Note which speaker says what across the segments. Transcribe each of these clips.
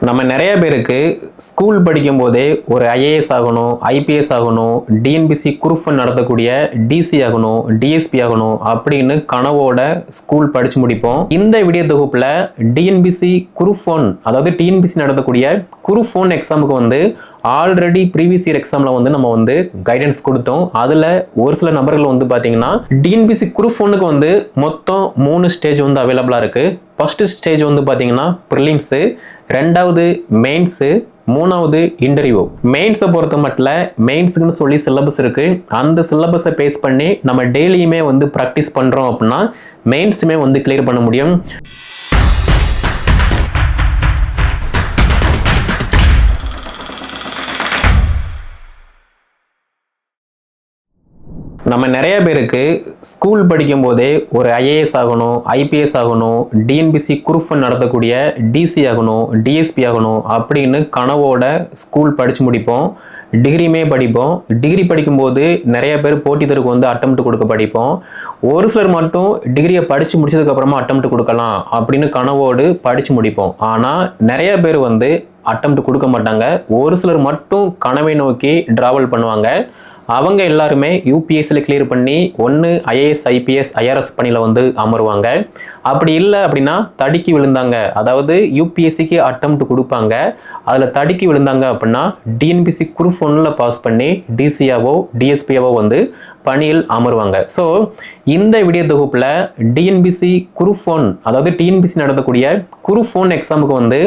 Speaker 1: நம்ம நிறைய பேருக்கு ஸ்கூல் படிக்கும் போதே ஒரு ஐஏஎஸ் ஆகணும், ஐபிஎஸ் ஆகணும், டிஎன்பிசி குரூப் ஒன் நடத்தக்கூடிய டிசி ஆகணும், டிஎஸ்பி ஆகணும் அப்படின்னு கனவோட ஸ்கூல் படிச்சு முடிப்போம். இந்த வீடியோ தொகுப்புல டிஎன்பிசி குரூப் ஒன், அதாவது டிஎன்பிசி நடத்தக்கூடிய குரூப் ஒன் எக்ஸாமுக்கு வந்து ஆல்ரெடி ப்ரீவியஸ் இயர் எக்ஸாம்ல வந்து நம்ம வந்து கைடன்ஸ் கொடுத்தோம். அதுல ஒரு சில நபர்கள் வந்து பாத்தீங்கன்னா டிஎன்பிசி குரூப் ஒன்னுக்கு வந்து மொத்தம் 3 ஸ்டேஜ் வந்து அவைலபிளா இருக்கு. ஃபர்ஸ்ட் ஸ்டேஜ் வந்து பாத்தீங்கன்னா ப்ரிலிம்ஸ், ரெண்டாவது மெயின்ஸ், மூணாவது இன்டர்வியூ. மெயின்ஸை பொறுத்த மட்டும் மெயின்ஸுக்குன்னு சொல்லி சிலபஸ் இருக்கு. அந்த சிலபஸை பேஸ் பண்ணி நம்ம டெய்லியுமே வந்து ப்ராக்டிஸ் பண்றோம் அப்படின்னா மெயின்ஸுமே வந்து கிளியர் பண்ண முடியும். நம்ம நிறைய பேருக்கு ஸ்கூல் படிக்கும் போதே ஒரு ஐஏஎஸ் ஆகணும், ஐபிஎஸ் ஆகணும், டிஎன்பிசி குரூப் ஒன் நடத்தக்கூடிய டிசி ஆகணும், டிஎஸ்பி ஆகணும் அப்படின்னு கனவோட ஸ்கூல் படிச்சு முடிப்போம். டிகிரியுமே படிப்போம். டிகிரி படிக்கும்போது நிறைய பேர் போட்டி தேர்வுக்கு வந்து அட்டெம்ப்ட் கொடுக்க படிப்போம். ஒரு சிலர் மட்டும் டிகிரியை படித்து முடிச்சதுக்கு அப்புறமா அட்டெம்ப்ட் கொடுக்கலாம் அப்படின்னு கனவோடு படித்து முடிப்போம். ஆனால் நிறைய பேர் வந்து அட்டெம்ப்ட் கொடுக்க மாட்டாங்க. ஒரு சிலர் மட்டும் கனவை நோக்கி டிராவல் பண்ணுவாங்க. அவங்க எல்லாருமே யூபிஎஸ்சியில் கிளியர் பண்ணி ஒன்று ஐஏஎஸ், ஐபிஎஸ், ஐஆர்எஸ் பணியில் வந்து அமருவாங்க. அப்படி இல்லை அப்படின்னா தடுக்கி விழுந்தாங்க, அதாவது யூபிஎஸ்சிக்கு அட்டெம்ப்ட் கொடுப்பாங்க, அதில் தடுக்கி விழுந்தாங்க அப்படின்னா டிஎன்பிசி குரூப் ஒன்னில் பாஸ் பண்ணி டிசியாவோ டிஎஸ்பியாவோ வந்து பணியில் அமருவாங்க. ஸோ இந்த வீடியோ தொகுப்பில் டிஎன்பிசி குரூப் ஒன், அதாவது டிஎன்பிசி நடத்தக்கூடிய குரூப் ஒன் எக்ஸாமுக்கு வந்து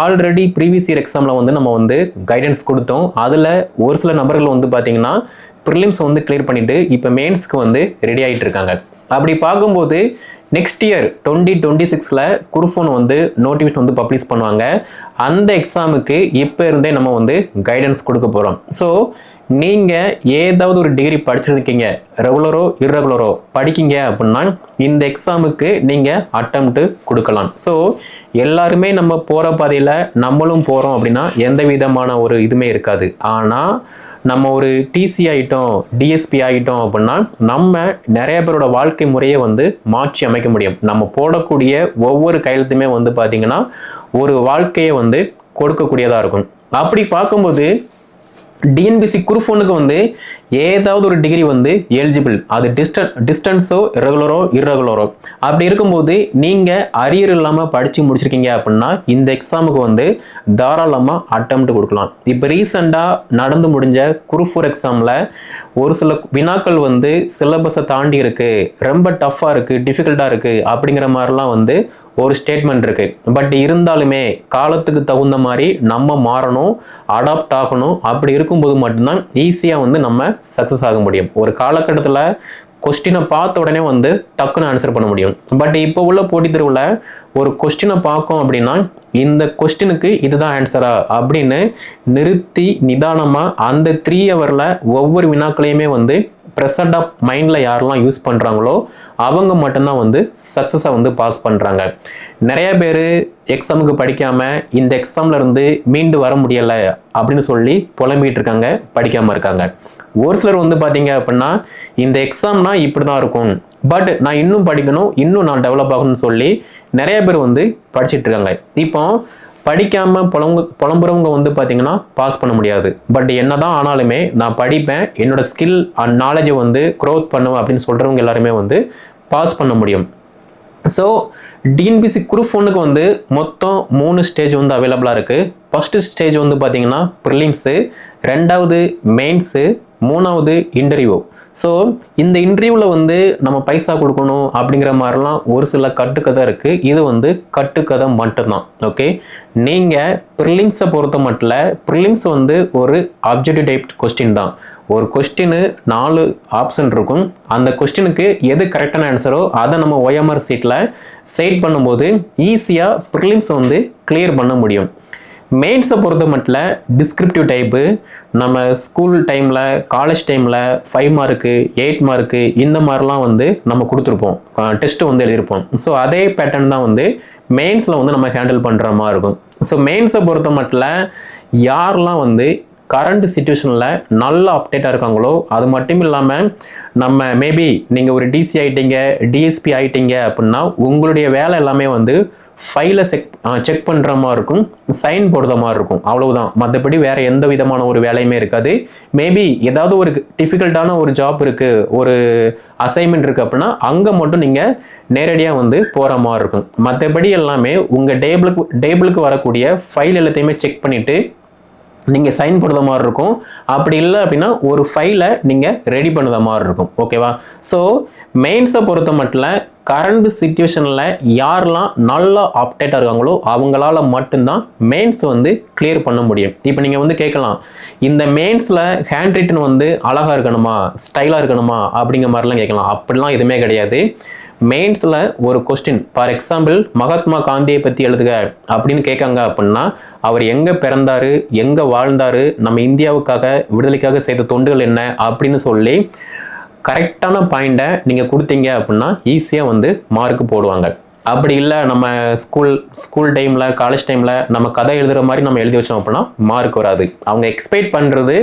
Speaker 1: ஆல்ரெடி ப்ரீவியஸ் இயர் எக்ஸாமில் வந்து நம்ம வந்து கைடன்ஸ் கொடுத்தோம். அதில் ஒரு சில நபர்கள் வந்து பார்த்தீங்கன்னா ப்ரிலிம்ஸ் வந்து கிளியர் பண்ணிட்டு இப்போ மெயின்ஸ்க்கு வந்து ரெடி ஆகிட்டு இருக்காங்க. அப்படி பார்க்கும்போது நெக்ஸ்ட் இயர் 2026 குரூப் ஒன் வந்து நோட்டிஃபிகேஷன் வந்து பப்ளிஷ் பண்ணுவாங்க. அந்த எக்ஸாமுக்கு இப்போ இருந்தே நம்ம வந்து கைடன்ஸ் கொடுக்க போகிறோம். ஸோ நீங்கள் ஏதாவது ஒரு டிகிரி படிச்சிருக்கீங்க, ரெகுலரோ இர்ரெகுலரோ படிக்கீங்க அப்படின்னா இந்த எக்ஸாமுக்கு நீங்கள் அட்டெம்ப்ட் கொடுக்கலாம். ஸோ எல்லாருமே நம்ம போகிற பாதையில் நம்மளும் போகிறோம் அப்படின்னா எந்த விதமான ஒரு இதுவுமே இருக்காது. ஆனால் நம்ம ஒரு டிசி ஆகிட்டோம், டிஎஸ்பி ஆகிட்டோம் அப்படின்னா நம்ம நிறைய பேரோட வாழ்க்கை முறையை வந்து மாற்றி அமைக்க முடியும். நம்ம போடக்கூடிய ஒவ்வொரு கையெழுத்துமே வந்து பார்த்திங்கன்னா ஒரு வாழ்க்கையை வந்து கொடுக்கக்கூடியதாக இருக்கும். அப்படி பார்க்கும்போது டிஎன்பிசி குரூப் ஒன்னுக்கு வந்து ஏதாவது ஒரு டிகிரி வந்து எலிஜிபிள். அது டிஸ்டன்ஸோ ரெகுலரோ இர்ரெகுலரோ அப்படி இருக்கும்போது நீங்கள் அரியர் இல்லாமல் படித்து முடிச்சிருக்கீங்க அப்படின்னா இந்த எக்ஸாமுக்கு வந்து தாராளமாக அட்டெம்ப்ட் கொடுக்கலாம். இப்போ ரீசெண்டாக நடந்து முடிஞ்ச குரூப் 4 எக்ஸாமில் ஒரு சில வினாக்கள் வந்து சிலபஸை தாண்டி இருக்குது, ரொம்ப டஃப்பாக இருக்குது, டிஃபிகல்ட்டாக இருக்குது அப்படிங்கிற மாதிரிலாம் வந்து ஒரு ஸ்டேட்மெண்ட் இருக்குது. பட் இருந்தாலுமே காலத்துக்கு தகுந்த மாதிரி நம்ம மாறணும், அடாப்ட் ஆகணும். அப்படி இருக்கும்போது மட்டும்தான் ஈஸியாக வந்து நம்ம சக்ஸஸ் ஆக முடியும். ஒரு காலகட்டத்தில் கொஸ்டினை பார்த்த உடனே வந்து டக்குன்னு ஆன்சர் பண்ண முடியும். பட் இப்போ உள்ள போட்டித் தேர்வில் ஒரு கொஸ்டினை பார்க்கும் அப்படின்னா இந்த கொஸ்டினுக்கு இதுதான் ஆன்சரா அப்படின்னு நிறுத்தி நிதானமாக அந்த 3 ஹவரில் ஒவ்வொரு வினாக்களையுமே வந்து ப்ரெசன்ட் ஆஃப் மைண்டில் யாரெல்லாம் யூஸ் பண்ணுறாங்களோ அவங்க மட்டும்தான் வந்து சக்ஸஸாக வந்து பாஸ் பண்ணுறாங்க. நிறைய பேர் எக்ஸாமுக்கு படிக்காமல் இந்த எக்ஸாமில் இருந்து மீண்டு வர முடியலை அப்படின்னு சொல்லி புலம்பிகிட்டு இருக்காங்க, படிக்காமல் இருக்காங்க. ஒரு சிலர் வந்து பார்த்தீங்க அப்படின்னா இந்த எக்ஸாம்னா இப்படி தான் இருக்கும், பட் நான் இன்னும் படிக்கணும், இன்னும் நான் டெவலப் ஆகணும்னு சொல்லி நிறைய பேர் வந்து படிச்சுட்டு இருக்காங்க. இப்போ படிக்காமல் புலம்புறவங்க வந்து பார்த்தீங்கன்னா பாஸ் பண்ண முடியாது. பட் என்னதான் ஆனாலுமே நான் படிப்பேன், என்னோட ஸ்கில் அண்ட் நாலேஜை வந்து க்ரோத் பண்ணுவேன் அப்படின்னு சொல்கிறவங்க எல்லாருமே வந்து பாஸ் பண்ண முடியும். ஸோ டிஎன்பிசி குரூப் ஒன்னுக்கு வந்து மொத்தம் 3 ஸ்டேஜ் வந்து அவைலபிளாக இருக்குது. ஃபர்ஸ்ட் ஸ்டேஜ் வந்து பார்த்தீங்கன்னா ப்ரிலிம்ஸு, ரெண்டாவது மெயின்ஸு, மூணாவது இன்டர்வியூ. ஸோ இந்த இன்டர்வியூவில் வந்து நம்ம பைசா கொடுக்கணும் அப்படிங்கிற மாதிரிலாம் ஒரு சில கட்டுக்கதை இருக்குது. இது வந்து கட்டுக்கதை மட்டும்தான். ஓகே, நீங்கள் ப்ரிலிம்ஸை பொறுத்த மட்டும் ப்ரிலிம்ஸ் வந்து ஒரு ஆப்ஜெக்டிவ் டைப் கொஸ்டின் தான். ஒரு கொஸ்டின் 4 ஆப்ஷன் இருக்கும். அந்த கொஸ்டினுக்கு எது கரெக்டான ஆன்சரோ அதை நம்ம OMR சீட்டில் செட் பண்ணும்போது ஈஸியாக ப்ரிலிம்ஸை வந்து கிளியர் பண்ண முடியும். மெயின்ஸை பொறுத்த மட்டும் டிஸ்கிரிப்டிவ் டைப்பு, நம்ம ஸ்கூல் டைமில் காலேஜ் டைமில் 5 மார்க்கு 8 மார்க்கு இந்த மாதிரிலாம் வந்து நம்ம கொடுத்துருப்போம், டெஸ்ட்டு வந்து எழுதியிருப்போம். ஸோ அதே பேட்டர்ன் தான் வந்து மெயின்ஸில் வந்து நம்ம ஹேண்டில் பண்ணுற மாதிரி இருக்கும். ஸோ மெயின்ஸை பொறுத்த மட்டும் யாரெல்லாம் வந்து கரண்ட் சிச்சுவேஷனில் நல்லா அப்டேட்டாக இருக்காங்களோ, அது மட்டும் இல்லாமல் நம்ம மேபி நீங்கள் ஒரு டிசி ஆகிட்டீங்க, டிஎஸ்பி ஆகிட்டீங்க அப்படின்னா உங்களுடைய வேலை எல்லாமே வந்து ஃபைலை செக் பண்ணுற மாதிரி இருக்கும், சைன் போடுற மாதிரி இருக்கும், அவ்வளவுதான். மற்றபடி வேற எந்த விதமான ஒரு வேலையுமே இருக்காது. மேபி ஏதாவது ஒரு டிஃபிகல்ட்டான ஒரு ஜாப் இருக்கு, ஒரு அசைன்மெண்ட் இருக்கு அப்படின்னா அங்கே மட்டும் நீங்கள் நேரடியாக வந்து போகிற மாதிரி இருக்கும். மற்றபடி எல்லாமே உங்கள் டேபிளுக்கு வரக்கூடிய ஃபைல் எல்லாத்தையுமே செக் பண்ணிவிட்டு நீங்கள் சைன் போடுற மாதிரி இருக்கும். அப்படி இல்லை அப்படின்னா ஒரு ஃபைலை நீங்கள் ரெடி பண்ணுற மாதிரி இருக்கும். ஓகேவா? ஸோ மெயின்ஸை பொறுத்த மட்டும் கரண்ட் சிச்சுவேஷனில் யாரெல்லாம் நல்லா அப்டேட்டாக இருக்காங்களோ அவங்களால மட்டும்தான் மெயின்ஸ் வந்து கிளியர் பண்ண முடியும். இப்போ நீங்கள் வந்து கேட்கலாம், இந்த மெயின்ஸில் ஹேண்ட் ரிட்டன் வந்து அழகாக இருக்கணுமா, ஸ்டைலாக இருக்கணுமா அப்படிங்கிற மாதிரிலாம் கேட்கலாம். அப்படிலாம் எதுவுமே கிடையாது. மெயின்ஸில் ஒரு கொஸ்டின், ஃபார் எக்ஸாம்பிள் மகாத்மா காந்தியை பற்றி எழுதுக அப்படின்னு கேட்காங்க அப்படின்னா அவர் எங்கே பிறந்தாரு, எங்கே வாழ்ந்தாரு, நம்ம இந்தியாவுக்காக விடுதலைக்காக செய்த தொண்டுகள் என்ன அப்படின்னு சொல்லி கரெக்டான பாயிண்ட்டை நீங்கள் கொடுத்தீங்க அப்படின்னா ஈஸியாக வந்து மார்க் போடுவாங்க. அப்படி இல்லை நம்ம ஸ்கூல் டைமில் காலேஜ் டைமில் நம்ம கதை எழுதுகிற மாதிரி நம்ம எழுதி வச்சோம் அப்படின்னா மார்க் வராது. அவங்க எக்ஸ்பெக்ட் பண்ணுறது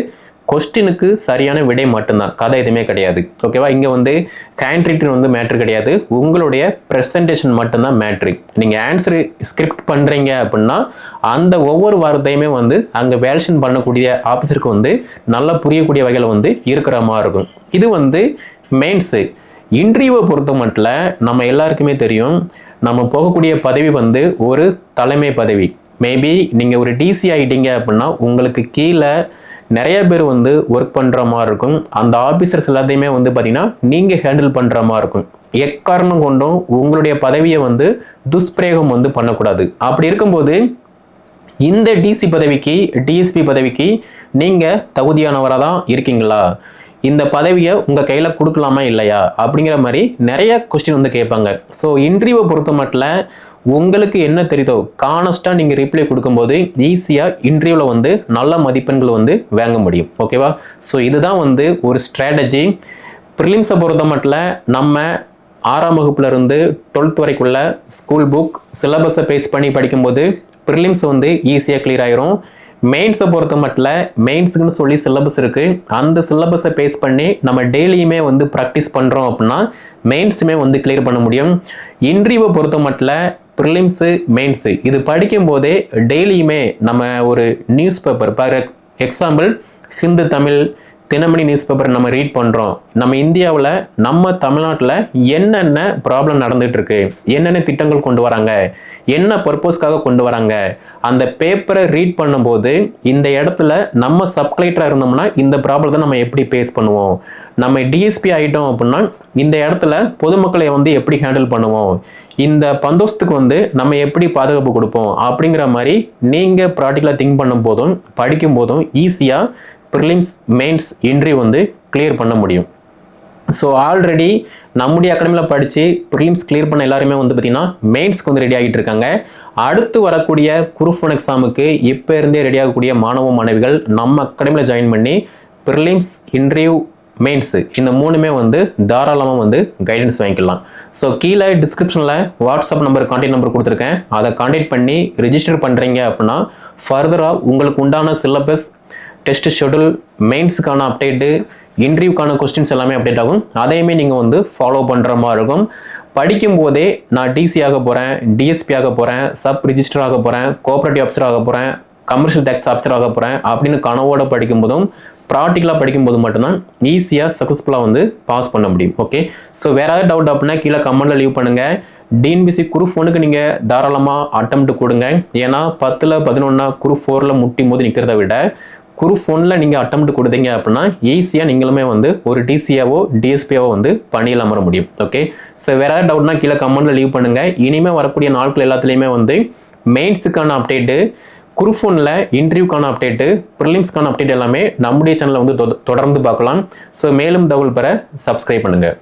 Speaker 1: கொஸ்டினுக்கு சரியான விடை மட்டும்தான், கதை எதுவுமே கிடையாது. ஓகேவா? இங்கே வந்து ஹேண்ட் ரிட்டன் வந்து மேட்ரு கிடையாது, உங்களுடைய ப்ரெசன்டேஷன் மட்டும்தான் மேட்ரு. நீங்கள் ஆன்சர் ஸ்கிரிப்ட் பண்ணுறீங்க அப்படின்னா அந்த ஒவ்வொரு வார்த்தையுமே வந்து அங்கே வேல்யூஷன் பண்ணக்கூடிய ஆஃபீஸருக்கு வந்து நல்லா புரியக்கூடிய வகையில் வந்து இருக்கிற மாதிரி இருக்கும். இது வந்து மெயின்ஸு. இன்டர்வியூவை பொறுத்த மட்டும் நம்ம எல்லாருக்குமே தெரியும், நம்ம போகக்கூடிய பதவி வந்து ஒரு தலைமை பதவி. மேபி நீங்கள் ஒரு டிசி ஆகிட்டீங்க அப்படின்னா உங்களுக்கு கீழே நிறைய பேர் வந்து ஒர்க் பண்ணுற மாதிரி இருக்கும். அந்த ஆஃபீஸர்ஸ் எல்லாத்தையுமே வந்து பார்த்தீங்கன்னா நீங்கள் ஹேண்டில் பண்ணுற மாதிரி இருக்கும். எக்காரணம் கொண்டும் உங்களுடைய பதவியை வந்து துஷ்பிரயோகம் வந்து பண்ணக்கூடாது. அப்படி இருக்கும்போது இந்த டிசி பதவிக்கு, டிஎஸ்பி பதவிக்கு நீங்கள் தகுதியானவராக தான் இருக்கீங்களா, இந்த பதவியை உங்கள் கையில் கொடுக்கலாமா இல்லையா அப்படிங்கிற மாதிரி நிறைய கொஸ்டின் வந்து கேட்பாங்க. ஸோ இன்டர்வியூவை பொறுத்த மட்டும் உங்களுக்கு என்ன தெரியுதோ கானஸ்டாக நீங்கள் ரிப்ளை கொடுக்கும்போது ஈஸியாக இன்டர்வியூவில் வந்து நல்ல மதிப்பெண்கள் வந்து வாங்க முடியும். ஓகேவா? ஸோ இதுதான் வந்து ஒரு ஸ்ட்ராட்டஜி. ப்ரிலிம்ஸை பொறுத்த மட்டும் நம்ம 6ஆம் வகுப்புலேருந்து 12th வரைக்குள்ள ஸ்கூல் புக் சிலபஸை பேஸ் பண்ணி படிக்கும்போது ப்ரிலிம்ஸ் வந்து ஈஸியாக கிளியர் ஆயிரும். மெயின்ஸை பொறுத்த மட்டும் மெயின்ஸுக்குன்னு சொல்லி சிலபஸ் இருக்குது, அந்த சிலபஸை பேஸ் பண்ணி நம்ம டெய்லியுமே வந்து ப்ராக்டிஸ் பண்ணுறோம் அப்படின்னா மெயின்ஸுமே வந்து கிளியர் பண்ண முடியும். இன்டர்வியூவை பொறுத்த மட்டும் ப்ரிலிம்ஸு மெயின்ஸு இது படிக்கும்போதே டெய்லியுமே நம்ம ஒரு news paper, for example Hindu Tamil Dinamani news paper நம்ம ரீட் பண்ணுறோம். நம்ம இந்தியாவில் நம்ம தமிழ்நாட்டில் என்னென்ன ப்ராப்ளம் நடந்துகிட்டு இருக்கு, என்னென்ன திட்டங்கள் கொண்டு வராங்க, என்ன பர்பஸ்க்காக கொண்டு வராங்க, அந்த பேப்பரை ரீட் பண்ணும்போது இந்த இடத்துல நம்ம சப்கலெக்டராக இருந்தோம்னா இந்த ப்ராப்ளத்தை நம்ம எப்படி ஃபேஸ் பண்ணுவோம், நம்ம டிஎஸ்பி ஆகிட்டோம் அப்படின்னா இந்த இடத்துல பொதுமக்களை வந்து எப்படி ஹேண்டில் பண்ணுவோம், இந்த பந்தோஸ்துக்கு வந்து நம்ம எப்படி பாதுகாப்பு கொடுப்போம் அப்படிங்கிற மாதிரி நீங்கள் ப்ராக்டிக்கலாக திங்க் பண்ணும் போதும் படிக்கும் போதும் ஈஸியாக ப்ரிலிம்ஸ் மெயின்ஸ் இன்டர்வியூ வந்து கிளியர் பண்ண முடியும். ஸோ ஆல்ரெடி நம்முடைய அகாடமியில் படித்து ப்ரிலிம்ஸ் கிளியர் பண்ண எல்லாருமே வந்து பார்த்திங்கன்னா மெயின்ஸ்க்கு வந்து ரெடி ஆகிட்டு இருக்காங்க. அடுத்து வரக்கூடிய குரூப் 1 எக்ஸாமுக்கு இப்போ இருந்தே ரெடி ஆகக்கூடிய மாணவ மாணவிகள் நம்ம அகாடமியில் ஜாயின் பண்ணி ப்ரிலிம்ஸ் இன்டர்வியூ மெயின்ஸு இந்த 3மே வந்து தாராளமாக வந்து கைடன்ஸ் வாங்கிக்கலாம். ஸோ கீழே டிஸ்கிரிப்ஷனில் வாட்ஸ்அப் நம்பர், கான்டாக்ட் நம்பர் கொடுத்துருக்கேன். அதை கான்டாக்ட் பண்ணி ரிஜிஸ்டர் பண்ணுறீங்க அப்படின்னா ஃபர்தராக உங்களுக்கு உண்டான சிலபஸ், டெஸ்ட் ஷெடியூல், மெயின்ஸுக்கான அப்டேட்டு, இன்டர்வியூக்கான கொஸ்டின்ஸ் எல்லாமே அப்டேட் ஆகும். அதையுமே நீங்கள் வந்து ஃபாலோ பண்ணுற மாதிரி இருக்கும். படிக்கும் போதே நான் டிசி ஆக போகிறேன், டிஎஸ்பி ஆக போகிறேன், சப் ரிஜிஸ்டர் ஆக போகிறேன், கோஆப்ரேட்டிவ் ஆஃபீஸர் ஆக போகிறேன், கமர்ஷியல் டேக்ஸ் ஆஃபீஸர் ஆக போகிறேன் அப்படின்னு கனவோடு படிக்கும்போதும் ப்ராக்டிக்கலாக படிக்கும்போது மட்டும்தான் ஈஸியாக சக்ஸஸ்ஃபுல்லாக வந்து பாஸ் பண்ண முடியும். ஓகே, ஸோ வேறு ஏதாவது டவுட் அப்படின்னா கீழே கமெண்ட்டில் லீவ் பண்ணுங்கள். டிஎன்பிசி குரூப் 1க்கு நீங்கள் தாராளமாக அட்டெம்ப்ட் கொடுங்க. ஏன்னா 10ல் 11 குரூப் 4ல் முட்டி மோதி நிற்கிறத விட குரூப் 1ல் நீங்கள் அட்டெம்ப்ட் கொடுத்தீங்க அப்படின்னா ஈஸியாக நீங்களுமே வந்து ஒரு டிசியாவோ டிஎஸ்பியாவோ வந்து பணியில் அமர முடியும். ஓகே, ஸோ வேறு ஏதாவது டவுட்னா கீழே கமெண்ட்டில் லீவ் பண்ணுங்கள். இனிமேல் வரக்கூடிய நாட்கள் எல்லாத்துலேயுமே வந்து மெயின்ஸுக்கான அப்டேட்டு, குரூப் 1ல் இன்டர்வியூக்கான அப்டேட்டு, ப்ரிலிம்ஸ்க்கான அப்டேட் எல்லாமே நம்முடைய சேனலில் வந்து தொடர்ந்து பார்க்கலாம். ஸோ மேலும் தகவல் பெற சப்ஸ்கிரைப் பண்ணுங்கள்.